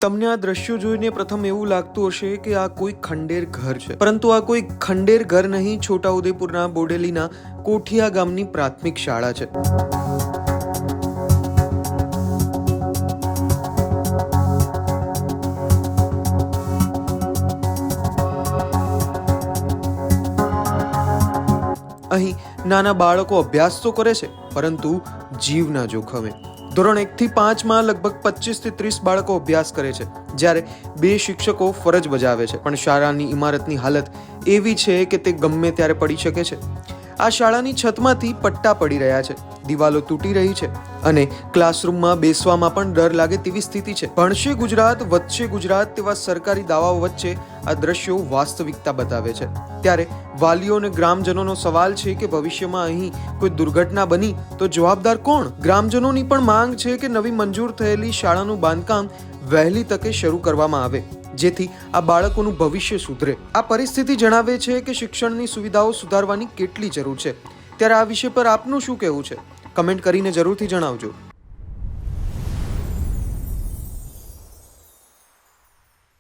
તમને આ દ્રશ્યો જોઈને પ્રથમ એવું લાગતું હશે કે આ કોઈ ખંડેર ઘર છે, પરંતુ આ કોઈ ખંડેર ઘર નહીં, છોટાઉદેપુરના બોડેલીના કોઠિયા ગામની પ્રાથમિક શાળા છે. અહીં નાના બાળકો અભ્યાસ તો કરે છે, પરંતુ જીવના જોખમે. ધોરણ 1 થી 5 માં લગભગ 25 થી 30 બાળકો અભ્યાસ કરે છે, જ્યારે 2 શિક્ષકો ફરજ બજાવે છે. પણ શાળાની ઇમારતની હાલત એવી છે કે તે ગમે ત્યારે પડી શકે છે. આ શાળાની છતમાંથી પટ્ટા પડી રહ્યા છે, દિવાલો તૂટી રહી છે અને ક્લાસરૂમમાં બેસવામાં પણ ડર લાગે તેવી સ્થિતિ છે. ભણશે ગુજરાત, વધશે ગુજરાત તેવા સરકારી દાવાઓ વચ્ચે આ દ્રશ્યો વાસ્તવિકતા બતાવે છે. ત્યારે વાલીઓ અને ગ્રામજનોનો સવાલ છે કે ભવિષ્યમાં અહીં કોઈ દુર્ઘટના બની તો જવાબદાર કોણ? ગ્રામજનોની પણ માંગ છે કે નવી મંજૂર થયેલી શાળાનું બાંધકામ વહેલી તકે શરૂ કરવામાં આવે, જેથી આ બાળકોનું ભવિષ્ય સુધરે. આ પરિસ્થિતિ જણાવે છે કે શિક્ષણની સુવિધાઓ સુધારવાની કેટલી જરૂર છે. ત્યારે આ વિષય પર આપનું શું કહેવું છે? કમેન્ટ કરીને જરૂરથી જણાવજો.